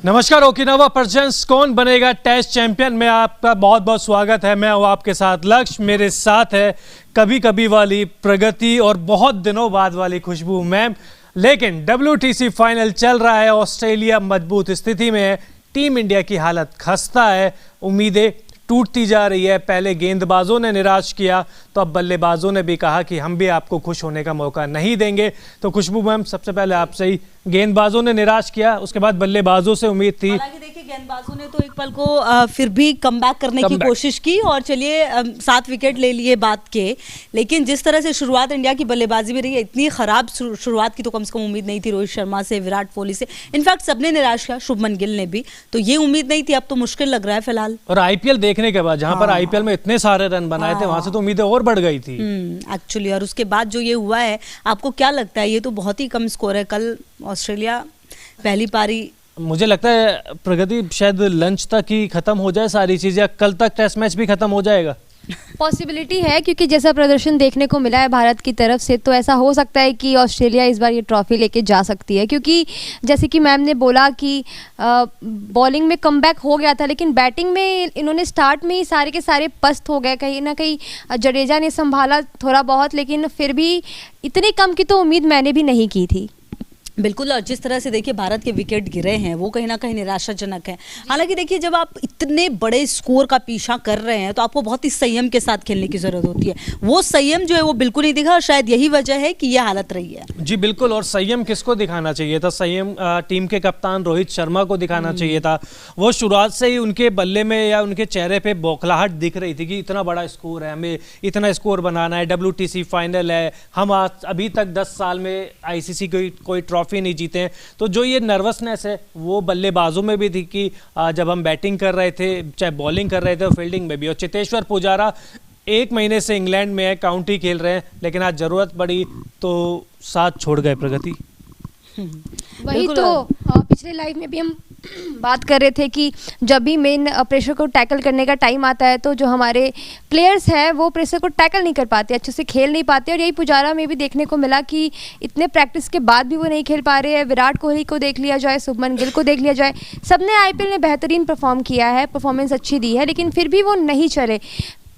नमस्कार। Okinawa presents कौन बनेगा टेस्ट चैंपियन में आपका बहुत बहुत स्वागत है। मैं हूं आपके साथ लक्ष्य, मेरे साथ है कभी कभी वाली प्रगति और बहुत दिनों बाद वाली खुशबू मैम। लेकिन WTC फाइनल चल रहा है, ऑस्ट्रेलिया मजबूत स्थिति में है, टीम इंडिया की हालत खस्ता है, उम्मीदें टूटती जा रही है। पहले गेंदबाजों ने निराश किया तो अब बल्लेबाजों ने भी कहा कि हम भी आपको खुश होने का मौका नहीं देंगे। तो खुशबू मैम, सबसे पहले आपसे ही, गेंदबाजों ने निराश किया, उसके बाद बल्लेबाजों से उम्मीद थी। हालांकि देखिए गेंदबाजों ने तो एक पल को फिर भी कमबैक करने की कोशिश की और चलिए 7 विकेट ले लिए बात के। लेकिन जिस तरह से शुरुआत इंडिया की बल्लेबाजी में रही है, इतनी खराब शुरुआत की तो कम से कम उम्मीद नहीं थी रोहित शर्मा से, विराट कोहली से। इनफैक्ट सबने निराश किया, शुभमन गिल ने भी, तो ये उम्मीद नहीं थी। अब तो मुश्किल लग रहा है फिलहाल। और IPL देखने के बाद जहां पर IPL में इतने सारे रन बनाए थे, वहां से तो उम्मीदें और बढ़ गई थी एक्चुअली। और उसके बाद जो ये हुआ है, आपको क्या लगता है? ये तो बहुत ही कम स्कोर है। कल ऑस्ट्रेलिया पहली पारी, मुझे लगता है प्रगति शायद लंच तक ही खत्म हो जाए सारी चीजें, कल तक टेस्ट मैच भी खत्म हो जाएगा। पॉसिबिलिटी है, क्योंकि जैसा प्रदर्शन देखने को मिला है भारत की तरफ से, तो ऐसा हो सकता है कि ऑस्ट्रेलिया इस बार ये ट्रॉफी लेके जा सकती है। क्योंकि जैसे कि मैम ने बोला कि बॉलिंग में कमबैक हो गया था, लेकिन बैटिंग में इन्होंने स्टार्ट में ही सारे के सारे पस्त हो गए। कहीं ना कहीं जडेजा ने संभाला थोड़ा बहुत, लेकिन फिर भी इतनी कम की तो उम्मीद मैंने भी नहीं की थी। बिल्कुल। और जिस तरह से देखिए भारत के विकेट गिरे हैं, वो कहीं ना कहीं निराशाजनक है। हालांकि देखिए जब आप इतने बड़े स्कोर का पीछा कर रहे हैं तो आपको बहुत ही संयम के साथ खेलने की जरूरत होती है। वो संयम जो है वो बिल्कुल नहीं दिखा, और शायद यही वजह है कि यह हालत रही है। जी बिल्कुल। और संयम किसको दिखाना चाहिए था? संयम टीम के कप्तान रोहित शर्मा को दिखाना चाहिए था। वो शुरुआत से ही उनके बल्ले में या उनके चेहरे पे बौखलाहट दिख रही थी कि इतना बड़ा स्कोर है, हमें इतना स्कोर बनाना है, WTC फाइनल है, हम आज अभी तक 10 साल में ICC कोई ट्रॉफी नहीं जीते हैं। तो जो ये नर्वसनेस है वो बल्लेबाजों में भी थी कि जब हम बैटिंग कर रहे थे, चाहे बॉलिंग कर रहे थे, और फील्डिंग में भी। और चेतेश्वर पुजारा 1 महीने से इंग्लैंड में है, काउंटी खेल रहे हैं, लेकिन आज जरूरत पड़ी तो साथ छोड़ गए प्रगति। वही तो पिछले लाइव में भी हम बात कर रहे थे कि जब भी मेन प्रेशर को टैकल करने का टाइम आता है तो जो हमारे प्लेयर्स हैं वो प्रेशर को टैकल नहीं कर पाते, अच्छे से खेल नहीं पाते। और यही पुजारा में भी देखने को मिला कि इतने प्रैक्टिस के बाद भी वो नहीं खेल पा रहे हैं। विराट कोहली को देख लिया जाए, शुभमन गिल को देख लिया जाए, सबने IPL में बेहतरीन परफॉर्म किया है, परफॉर्मेंस अच्छी दी है, लेकिन फिर भी वो नहीं चले।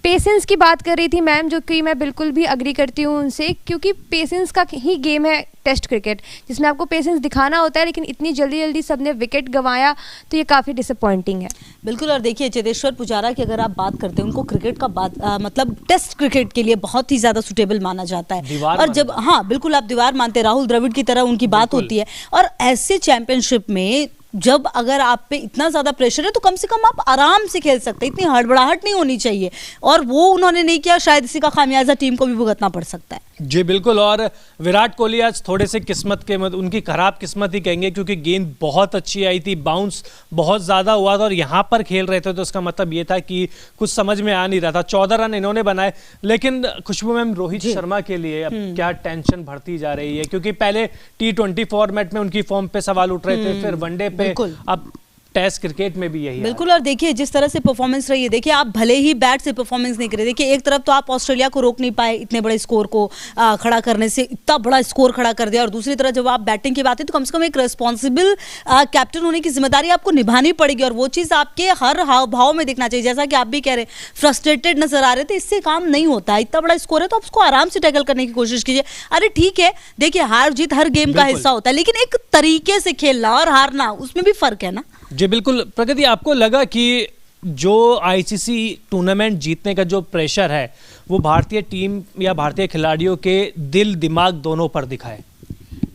पेशेंस की बात कर रही थी मैम, जो कि मैं बिल्कुल भी अग्री करती हूँ उनसे, क्योंकि पेशेंस का ही गेम है टेस्ट क्रिकेट, जिसमें आपको पेशेंस दिखाना होता है। लेकिन इतनी जल्दी जल्दी सबने विकेट गंवाया तो ये काफ़ी डिसअपॉइंटिंग है। बिल्कुल। और देखिए चेतेश्वर पुजारा की अगर आप बात करते हैं, उनको क्रिकेट का मतलब टेस्ट क्रिकेट के लिए बहुत ही ज़्यादा सुटेबल माना जाता है। और जब, हाँ बिल्कुल, आप दीवार मानते हैं, राहुल द्रविड़ की तरह उनकी बात होती है। और ऐसे चैंपियनशिप में जब अगर आप पे इतना ज़्यादा प्रेशर है तो कम से कम आप आराम से खेल सकते हैं, इतनी हड़बड़ाहट नहीं होनी चाहिए। और वो उन्होंने नहीं किया, शायद इसी का खामियाजा टीम को भी भुगतना पड़ सकता है। जी बिल्कुल। और विराट कोहली आज थोड़े से किस्मत के उनकी खराब किस्मत ही कहेंगे, क्योंकि गेंद बहुत अच्छी आई थी, बाउंस बहुत ज़्यादा हुआ था और यहाँ पर खेल रहे थे, तो उसका मतलब ये था कि कुछ समझ में आ नहीं रहा था। 14 रन इन्होंने बनाए। लेकिन खुशबू मैम, रोहित शर्मा के लिए अब क्या टेंशन बढ़ती जा रही है? क्योंकि पहले T20 फॉर्मेट में उनकी फॉर्म पे सवाल उठ रहे थे, फिर वनडे पे, अब टेस्ट क्रिकेट में भी यही बिल्कुल। और देखिए जिस तरह से परफॉर्मेंस रही है, देखिए आप भले ही बैट से परफॉर्मेंस नहीं करे, देखिए एक तरफ तो आप ऑस्ट्रेलिया को रोक नहीं पाए इतने बड़े स्कोर को खड़ा करने से, इतना बड़ा स्कोर खड़ा कर दिया, और दूसरी तरफ जब आप बैटिंग की बात है तो कम से कम एक रिस्पॉन्सिबल कैप्टन होने की जिम्मेदारी आपको निभानी पड़ेगी, और वो चीज़ आपके हर हाव भाव में दिखना चाहिए। जैसा कि आप भी कह रहे हैं, फ्रस्ट्रेटेड नजर आ रहे थे, इससे काम नहीं होता। इतना बड़ा स्कोर है तो आप उसको आराम से टैकल करने की कोशिश कीजिए। अरे ठीक है, देखिए हार जीत हर गेम का हिस्सा होता है, लेकिन एक तरीके से खेलना और हारना, उसमें भी फर्क है ना। जी बिल्कुल। प्रगति, आपको लगा कि जो ICC टूर्नामेंट जीतने का जो प्रेशर है वो भारतीय टीम या भारतीय खिलाड़ियों के दिल दिमाग दोनों पर दिखा है?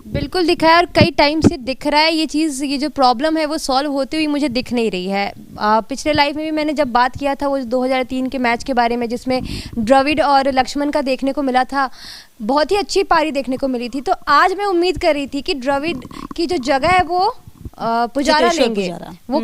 बिल्कुल दिखा है, और कई टाइम से दिख रहा है। ये चीज़, ये जो प्रॉब्लम है वो सॉल्व होती हुई मुझे दिख नहीं रही है। पिछले लाइव में भी मैंने जब बात किया था वो 2003 के मैच के बारे में, जिसमें द्रविड़ और लक्ष्मण का देखने को मिला था, बहुत ही अच्छी पारी देखने को मिली थी। तो आज मैं उम्मीद कर रही थी कि द्रविड़ की जो जगह है वो पुजारा लेंगे, वो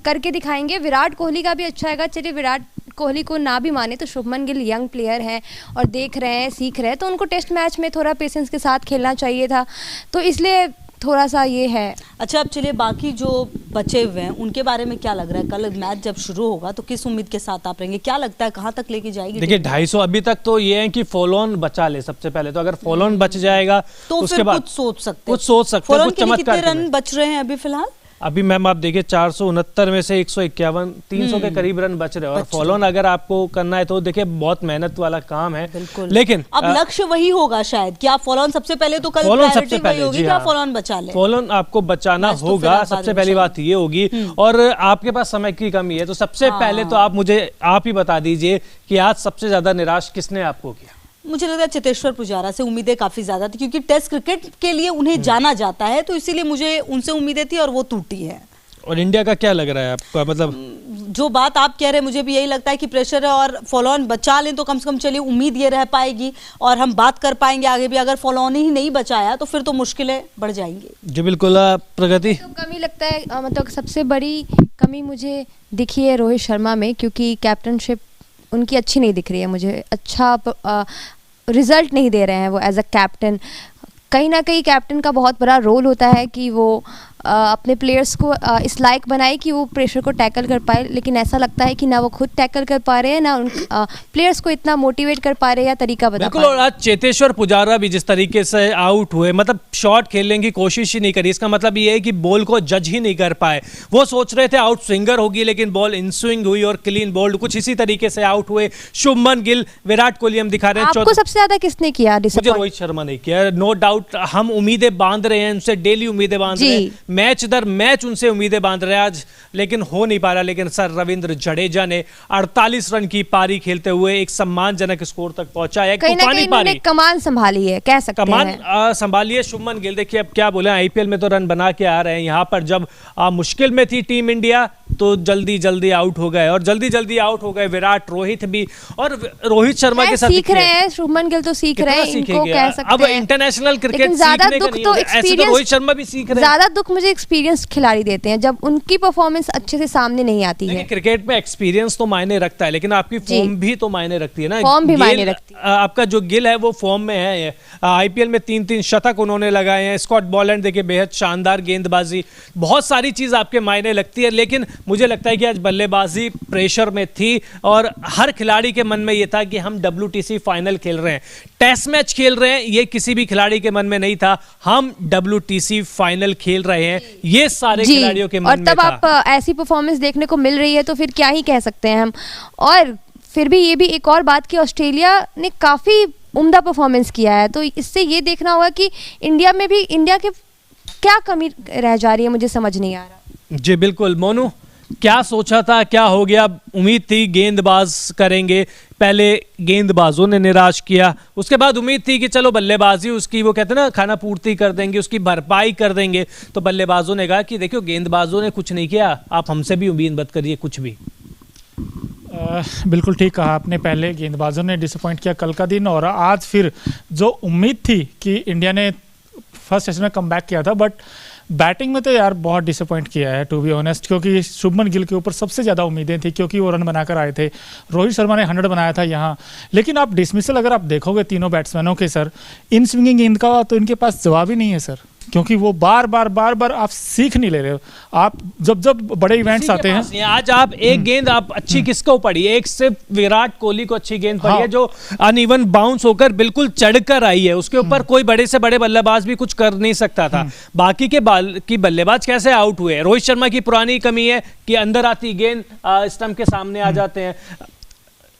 करके दिखाएंगे। विराट कोहली का भी अच्छा आएगा। चलिए विराट कोहली को ना भी माने तो शुभमन गिल यंग प्लेयर हैं और देख रहे हैं, सीख रहे हैं, तो उनको टेस्ट मैच में थोड़ा पेशेंस के साथ खेलना चाहिए था, तो इसलिए थोड़ा सा ये है। अच्छा, अब चलिए बाकी जो बचे हुए हैं उनके बारे में क्या लग रहा है? कल मैच जब शुरू होगा तो किस उम्मीद के साथ आप रहेंगे? क्या लगता है कहाँ तक लेके जाएगी? देखिए 250 अभी तक तो ये है कि फॉलो ऑन बचा ले सबसे पहले, तो अगर फॉलो ऑन बच जाएगा तो उसके बाद कुछ सोच सकते हैं, कुछ चमत्कार। रन बच रहे हैं अभी फिलहाल? अभी मैम आप देखिए 469 में से 151 300 के करीब रन बच रहे हैं और फॉलो ऑन अगर आपको करना है तो देखिए बहुत मेहनत वाला काम है। बिल्कुल। लेकिन अब लक्ष्य वही होगा शायद कि आप फॉलो ऑन सबसे पहले तो कल फॉलो ऑन प्रायोरिटी सबसे वही पहले होगी जी कि हाँ, आप फॉलो ऑन बचा लें। फॉलो ऑन आपको बचाना मैच तो फिर होगा, आप बाद सबसे में पहली बचा बात ये होगी। और आपके पास समय की कमी है तो सबसे पहले तो आप ही बता दीजिए कि आज सबसे ज्यादा निराश किसने आपको किया? मुझे लगता है चेतेश्वर पुजारा से उम्मीदें काफी ज्यादा थी क्योंकि टेस्ट क्रिकेट के लिए उन्हें जाना जाता है, तो इसीलिए मुझे उनसे उम्मीदें थी और वो टूटी है। और इंडिया का क्या लग रहा है आपका, मतलब जो बात आप कह रहे हैं मुझे भी यही लगता है कि प्रेशर है और फॉलो ऑन बचा लें तो कम से कम चलिए उम्मीद ये रह पाएगी और हम बात कर पाएंगे आगे भी। अगर फॉलो ऑन ही नहीं बचाया तो फिर तो मुश्किलें बढ़ जाएंगी। जी बिल्कुल। प्रगति तो कमी लगता है मतलब सबसे बड़ी कमी मुझे दिखी है रोहित शर्मा में, क्योंकि कैप्टनशिप उनकी अच्छी नहीं दिख रही है मुझे। अच्छा रिजल्ट नहीं दे रहे हैं वो एज अ कैप्टन। कहीं ना कहीं कैप्टन का बहुत बड़ा रोल होता है कि वो अपने प्लेयर्स को इस लायक बनाए कि वो प्रेशर को टैकल कर पाए, लेकिन ऐसा लगता है कि ना वो खुद टैकल कर पा रहे हैं ना उन प्लेयर्स को इतना मोटिवेट कर पा रहे हैं या तरीका बता बिल्कुल। पा और रहे हैं। आज चेतेश्वर पुजारा भी जिस तरीके से आउट हुए, मतलब शॉट खेलने की कोशिश ही नहीं करी, इसका मतलब ये है कि बॉल को जज ही नहीं कर पाए। वो सोच रहे थे आउट स्विंगर होगी लेकिन बॉल इन स्विंग हुई और क्लीन बोल्ड, कुछ इसी तरीके से आउट हुए। शुभमन गिल, विराट कोहली हम दिखा रहे हैं। आपको सबसे ज्यादा किसने किया मुझे डिसअपॉइंट? रोहित शर्मा ने किया, नो डाउट। हम उम्मीदें बांध रहे हैं उनसे, डेली उम्मीदें बांध रहे हैं, मैच दर मैच उनसे उम्मीदें बांध रहे हैं आज, लेकिन हो नहीं पा रहा। लेकिन सर रविंद्र जडेजा ने 48 रन की पारी खेलते हुए एक सम्मानजनक स्कोर तक पहुंचा है। कहीं ना कहीं उन्होंने कमान संभाली है, कह सकते हैं कमान संभाली है। शुभमन गिल देखिए अब क्या बोले, आईपीएल में तो रन बना के आ रहे हैं, यहाँ पर जब मुश्किल में थी टीम इंडिया तो जल्दी जल्दी आउट हो गए और जल्दी जल्दी आउट हो गए विराट, रोहित भी। और रोहित शर्मा के साथ सीख रहे हैं, शुभमन गिल तो सीख रहे हैं, इनको कह सकते अब हैं। इंटरनेशनल क्रिकेट लेकिन ज्यादा सीखने का दुख नहीं तो है, ऐसे तो एक्सपीरियंस, रोहित शर्मा भी सीख रहे हैं। ज्यादा दुख मुझे एक्सपीरियंस खिलाड़ी देते हैं जब उनकी परफॉर्मेंस अच्छे से सामने नहीं आती है। क्रिकेट में एक्सपीरियंस तो मायने रखता है लेकिन आपकी फॉर्म भी तो मायने रखती है ना। फॉर्म भी मायने रखती है। आपका जो गिल है वो फॉर्म में है, आईपीएल में 3-3 शतक उन्होंने लगाए हैं। स्कॉट बॉलैंड देखिए बेहद शानदार गेंदबाजी, बहुत सारी चीज आपके मायने लगती है। लेकिन मुझे लगता है कि आज बल्लेबाजी प्रेशर में थी और हर खिलाड़ी के मन में ये था कि हम WTC फाइनल खेल रहे हैं, टेस्ट मैच खेल रहे हैं, ये किसी भी खिलाड़ी के मन में नहीं था। हम WTC फाइनल खेल रहे हैं, ये सारे खिलाड़ियों के मन में था। और तब आप ऐसी परफॉर्मेंस देखने को मिल रही है तो फिर क्या ही कह सकते हैं हम। और फिर भी ये भी एक और बात कि ऑस्ट्रेलिया ने काफी उम्दा परफॉर्मेंस किया है, तो इससे ये देखना होगा कि इंडिया में भी इंडिया के क्या कमी रह जा रही है, मुझे समझ नहीं आ रहा। जी बिल्कुल। मोनू, क्या सोचा था, क्या हो गया? उम्मीद थी गेंदबाज करेंगे, पहले गेंदबाजों ने निराश किया, उसके बाद उम्मीद थी कि चलो बल्लेबाजी उसकी वो कहते हैं ना खाना पूर्ति कर देंगे, उसकी भरपाई कर देंगे। तो बल्लेबाजों ने कहा कि देखो गेंदबाजों ने कुछ नहीं किया, आप हमसे भी उम्मीद मत करिए कुछ भी। बिल्कुल ठीक कहा आपने, पहले गेंदबाजों ने डिसअपॉइंट किया कल का दिन, और आज फिर जो उम्मीद थी कि इंडिया ने फर्स्ट टेस्ट में कमबैक किया था, बट बैटिंग में तो यार बहुत डिसअपॉइंट किया है टू बी ऑनेस्ट, क्योंकि शुभमन गिल के ऊपर सबसे ज़्यादा उम्मीदें थी क्योंकि वो रन बनाकर आए थे। रोहित शर्मा ने 100 बनाया था यहाँ, लेकिन आप डिसमिसल अगर आप देखोगे तीनों बैट्समैनों के सर, इन स्विंगिंग गेंद का तो इनके पास जवाब ही नहीं है सर, क्योंकि वो बार बार आप सीख नहीं ले रहे हो। आप जब बड़े इवेंट्स आते हैं, आज आप एक गेंद आप अच्छी किसको पड़ी, एक सिर्फ विराट कोहली को अच्छी गेंद पड़ी है जो अनइवन बाउंस होकर बिल्कुल चढ़कर आई है, उसके ऊपर कोई बड़े से बड़े बल्लेबाज भी कुछ कर नहीं सकता था। बाकी के बल्लेबाज कैसे आउट हुए? रोहित शर्मा की पुरानी कमी है कि अंदर आती गेंद स्टंप के सामने आ जाते हैं।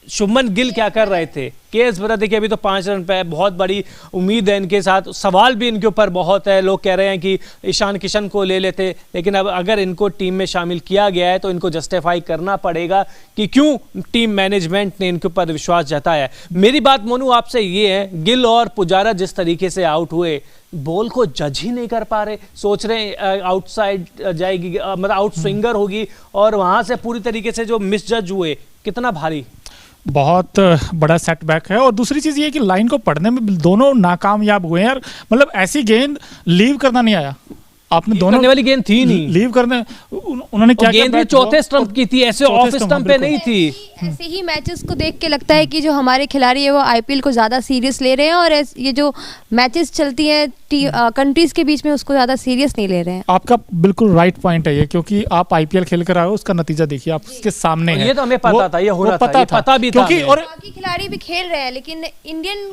शुभमन गिल क्या कर रहे थे? केएस भरत देखिए अभी तो 5 रन पे है, बहुत बड़ी उम्मीद है इनके साथ, सवाल भी इनके ऊपर बहुत है। लोग कह रहे हैं कि ईशान किशन को ले लेते, लेकिन अब अगर इनको टीम में शामिल किया गया है तो इनको जस्टिफाई करना पड़ेगा कि क्यों टीम मैनेजमेंट ने इनके ऊपर विश्वास जताया है। मेरी बात मोनू आपसे ये है, गिल और पुजारा जिस तरीके से आउट हुए, बॉल को जज ही नहीं कर पा रहे, सोच रहे आउटसाइड जाएगी, मतलब आउट स्विंगर होगी, और वहां से पूरी तरीके से जो मिस जज हुए, कितना भारी, बहुत बड़ा सेटबैक है। और दूसरी चीज़ ये है कि लाइन को पढ़ने में दोनों नाकामयाब हुए हैं यार, मतलब ऐसी गेंद लीव करना नहीं आया, आपने दोनों करने वाली गेंद थी नहीं, लीव करने उन्होंने क्या गेंद भी चौथे स्टंप की थी, ऐसे ऑफ स्टंप पे नहीं थी। ऐसे ही मैचेस को देख के लगता है कि जो हमारे खिलाड़ी है वो आईपीएल को ज़्यादा सीरियस ले रहे हैं, और ये जो मैचेस चलती हैं कंट्रीज के बीच में उसको ज़्यादा सीरियस नहीं ले रहे हैं। आपका बिल्कुल राइट पॉइंट है ये, क्योंकि आप आईपीएल खेल कर आए हो, उसका नतीजा देखिए आप उसके सामने है। ये तो हमें पता था, ये होना था, ये पता भी था। क्योंकि और बाकी खिलाड़ी भी खेल रहे हैं, लेकिन इंडियन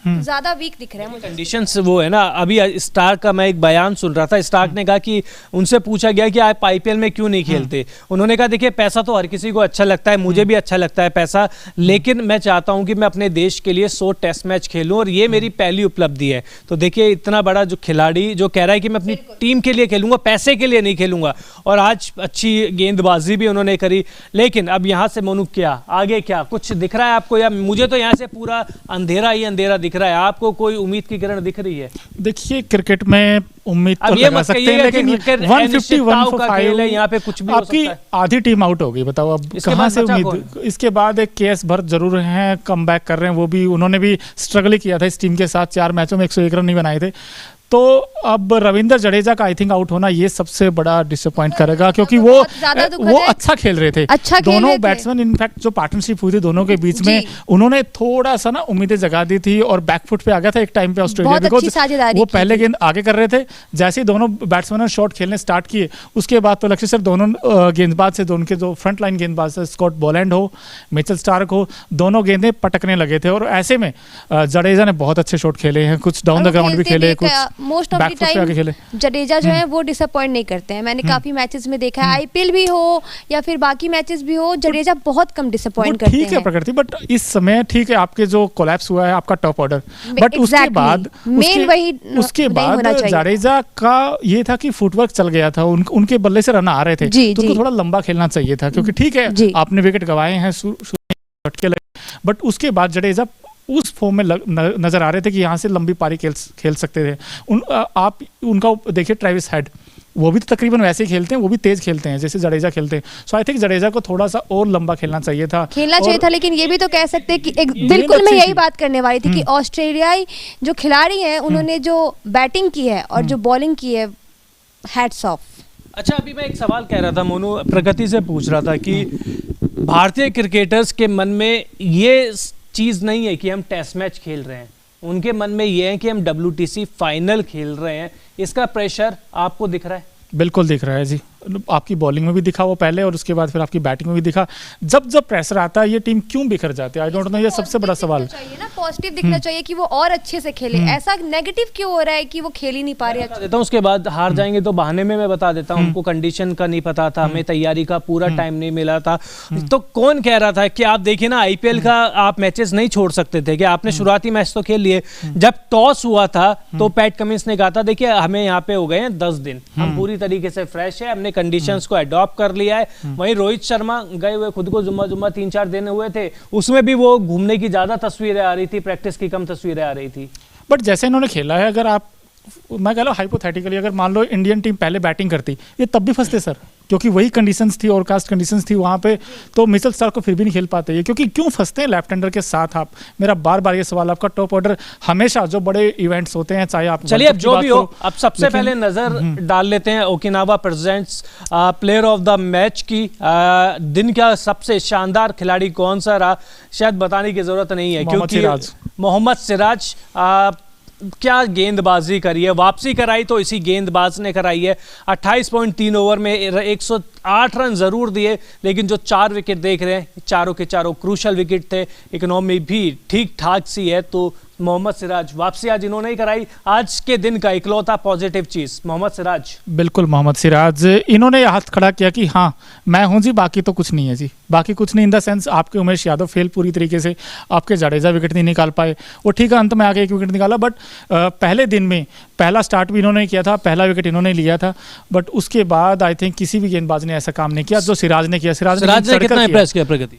ज्यादा वीक दिख रहे हैं मुझे। कंडीशंस वो है ना, अभी स्टार्क का मैं एक बयान सुन रहा था, स्टार्क ने कहा कि उनसे पूछा गया कि आप आईपीएल में क्यों नहीं खेलते, उन्होंने कहा देखिए पैसा तो हर किसी को अच्छा लगता है, मुझे भी अच्छा लगता है पैसा, लेकिन मैं चाहता हूं कि मैं अपने देश के लिए 100 टेस्ट मैच खेलूं और ये मेरी पहली उपलब्धि है। तो देखिए इतना बड़ा जो खिलाड़ी जो कह रहा है कि मैं अपनी टीम के लिए खेलूंगा, पैसे के लिए नहीं खेलूंगा, और आज अच्छी गेंदबाजी भी उन्होंने करी। लेकिन अब यहाँ से मोनू क्या आगे, क्या कुछ दिख रहा है आपको, या मुझे तो यहाँ से पूरा अंधेरा ही अंधेरा दिख रहा है, आपको कोई उम्मीद की किरण दिख रही है? देखिए क्रिकेट में उम्मीद तो लगा सकते हैं, लेकिन 150 145 यहाँ पे कुछ भी हो आपकी सकता है। आधी टीम आउट हो गई, बताओ अब कहाँ से उम्मीद। इसके बाद एक केएस भरत जरूर हैं, कम बैक कर रहे हैं, वो भी उन्होंने भी स्ट्रगल किया था इस टीम के साथ, 4 मैचों में 101 रन नहीं बनाए थे। तो अब रविंद्र जडेजा का आई थिंक आउट होना ये सबसे बड़ा डिसअपॉइंट करेगा, क्योंकि वो अच्छा खेल रहे थे, अच्छा दोनों बैट्समैन। इनफैक्ट जो पार्टनरशिप हुई थी दोनों के बीच में, उन्होंने थोड़ा सा ना उम्मीदें जगा दी थी और बैकफुट पे आ गया था एक टाइम पे ऑस्ट्रेलिया, बिकॉज वो पहले गेंद आगे कर रहे थे। जैसे ही दोनों बैट्समैन ने शॉट खेलने स्टार्ट किए, उसके बाद तो लक्ष्य सिर्फ दोनों गेंदबाज से, दोनों के जो फ्रंट लाइन गेंदबाज स्कॉट बोलैंड हो, मिचेल स्टार्क हो, दोनों गेंदें पटकने लगे थे। और ऐसे में जडेजा ने बहुत अच्छे शॉट खेले हैं, कुछ डाउन द ग्राउंड भी खेले, कुछ most of the time Jadeja जो है वो डिसअपॉइंट नहीं करते हैं। मैंने काफी मैचेस में देखा है, आईपीएल भी हो या फिर बाकी मैचेस भी हो, जडेजा बहुत कम डिसअपॉइंट करते हैं। ठीक है प्रकृति, बट इस समय ठीक है आपके जो कोलैप्स हुआ है आपका टॉप ऑर्डर, बट उसके बाद जडेजा का ये था कि फुटवर्क चल गया था, उनके बल्ले से रन आ रहे थे, तो उनको थोड़ा लंबा खेलना चाहिए था, क्योंकि ठीक है आपने विकेट गंवाए हैं, बट उसके बाद जडेजा उस फॉर्म में नजर आ रहे थे कि यहाँ से लंबी पारी खेल सकते थे। आप उनका देखिए ट्रेविस हेड, वो भी तो तकरीबन वैसे ही खेलते हैं, वो भी तेज खेलते हैं जैसे जडेजा खेलते हैं। सो आई थिंक जडेजा को थोड़ा सा और लंबा खेलना चाहिए था, लेकिन ये भी तो कह सकते हैं कि बिल्कुल मैं यही बात करने वाली थी कि ऑस्ट्रेलियाई जो खिलाड़ी हैं उन्होंने जो बैटिंग की है और जो बॉलिंग की है, हैट्स ऑफ। अच्छा, अभी मैं एक सवाल कह रहा था, मोनू प्रगति से पूछ रहा था कि भारतीय क्रिकेटर्स के मन में ये चीज़ नहीं है कि हम टेस्ट मैच खेल रहे हैं, उनके मन में ये है कि हम WTC फाइनल खेल रहे हैं। इसका प्रेशर आपको दिख रहा है? बिल्कुल दिख रहा है जी, आपकी बॉलिंग में भी दिखा वो पहले, और उसके बाद फिर आपकी बैटिंग में भी दिखा। जब प्रेशर आता है ये टीम क्यों बिखर जाती है, आई डोंट नो, ये सबसे बड़ा सवाल चाहिए ना। पॉजिटिव दिखना चाहिए कि वो और अच्छे से खेले, ऐसा नेगेटिव क्यों हो रहा है कि वो खेल ही नहीं पा रहे। बता देता हूं, उसके बाद हार जाएंगे तो बहाने में मैं बता देता हूं, उनको कंडीशन का नहीं पता था, हमें तैयारी का पूरा टाइम नहीं मिला था। तो कौन कह रहा था कि आप देखिए ना आईपीएल का आप मैचेस नहीं छोड़ सकते थे, कि आपने शुरुआती मैच तो खेल लिए। जब टॉस हुआ था तो पैट कमिंस ने कहा था देखिए हमें यहाँ पे हो गए हैं 10 दिन, हम पूरी तरीके से फ्रेश है, हमने कंडीशंस को अडॉप्ट कर लिया है। वहीं रोहित शर्मा गए हुए खुद को जुम्मा 3-4 दिन हुए थे, उसमें भी वो घूमने की ज्यादा तस्वीरें आ रही थी, प्रैक्टिस की कम तस्वीरें आ रही थी। बट जैसे इन्होंने खेला है, अगर आप, मैं कह लो हाइपोथेटिकली, अगर मान लो इंडियन टीम पहले बैटिंग करती, ये तब भी फंसते सर, क्योंकि वही कंडीशंस थी, ओवरकास्ट कंडीशंस थी वहाँ पे, तो मिचेल स्टार्क को फिर भी नहीं खेल पाते ये, क्योंकि क्यों फंसते हैं लेफ्ट हैंडर के साथ आप? मेरा बार बार ये सवाल, आपका टॉप ऑर्डर हमेशा जो बड़े इवेंट्स होते हैं, चाहे आप, चलिए अब जो भी हो, अब सबसे पहले नजर डाल लेते हैं Okinawa presents player of the match की। दिन का सबसे शानदार खिलाड़ी कौन सा रहा, शायद बताने की जरूरत नहीं है, क्योंकि मोहम्मद सिराज क्या गेंदबाजी करी है, वापसी कराई तो इसी गेंदबाज ने कराई है। 28.3 ओवर में 108 रन जरूर दिए, लेकिन जो 4 विकेट देख रहे हैं, चारों के चारों क्रूशल विकेट थे, इकोनॉमी भी ठीक ठाक सी है। तो मोहम्मद सिराज वापसी आज इन्होंने ही कराई, आज के दिन का इकलौता पॉजिटिव चीज मोहम्मद सिराज। बिल्कुल मोहम्मद सिराज, इन्होंने हाथ खड़ा किया कि हाँ मैं हूं जी, बाकी तो कुछ नहीं है जी, बाकी कुछ नहीं इन द सेंस आपके उमेश यादव फेल पूरी तरीके से, आपके जडेजा विकेट नहीं निकाल पाए, वो ठीक है अंत में आके 1 विकेट निकाला, बट पहले दिन में पहला स्टार्ट भी इन्होंने किया था, पहला विकेट इन्होंने लिया था, बट उसके बाद आई थिंक किसी भी गेंदबाज ने ऐसा काम नहीं किया जो सिराज ने किया। सिराज ने कितना इंप्रेस किया प्रगति?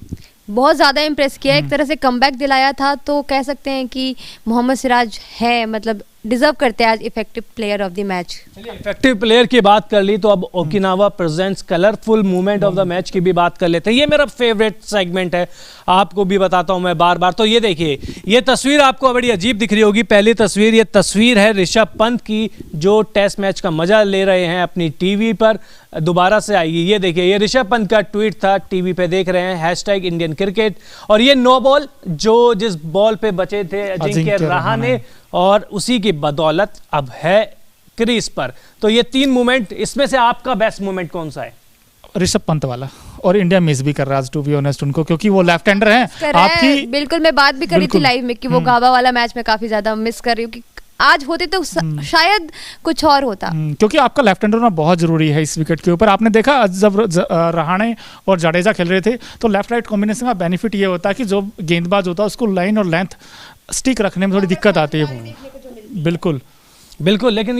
बहुत ज़्यादा इम्प्रेस किया, एक तरह से कमबैक दिलाया था, तो कह सकते हैं कि मोहम्मद सिराज है, मतलब डिजर्व करते हैं आज effective player of the match. Effective player की बात कर ली तो अब Okinawa presents colourful movement of the match की भी बात कर लेते हैं। ये मेरा फेवरेट सेगमेंट है, आपको भी बताता हूं मैं बार बार। तो ये देखिए, ये तस्वीर आपको बड़ी अजीब दिख रही होगी, पहली तस्वीर, ये तस्वीर है ऋषभ पंत की, जो टेस्ट मैच का मजा ले रहे हैं अपनी टीवी पर, दोबारा से आएगी। ये देखिए, ये ऋषभ पंत का ट्वीट था, टीवी पे देख रहे हैं, #इंडियन क्रिकेट, और ये नो बॉल जो जिस बॉल पे बचे थे अजिंक्य रहाणे, और उसी की बदौलत अब है क्रीज पर। तो ये 3 मूवमेंट, इसमें से आपका बेस्ट मूवमेंट कौन सा है? ऋषभ पंत वाला, और इंडिया मिस भी कर रहा है टू बी ऑनेस्ट उनको, क्योंकि वो लेफ्ट हैंडर हैं। आपकी बिल्कुल, मैं बात भी करी थी लाइव में कि वो गाबा वाला मैच में काफी ज्यादा मिस कर रही हूँ कि आज होते तो शायद कुछ और होता। क्योंकि आपका लेफ्ट हैंडर होना बहुत जरूरी है इस विकेट के ऊपर। आपने देखा जब रहाणे और जडेजा खेल रहे थे तो लेफ्ट राइट कॉम्बिनेशन का बेनिफिट ये होता है कि जो गेंदबाज होता है उसको लाइन और लेंथ स्टिक रखने में थोड़ी दिक्कत आती है। बिल्कुल बिल्कुल, लेकिन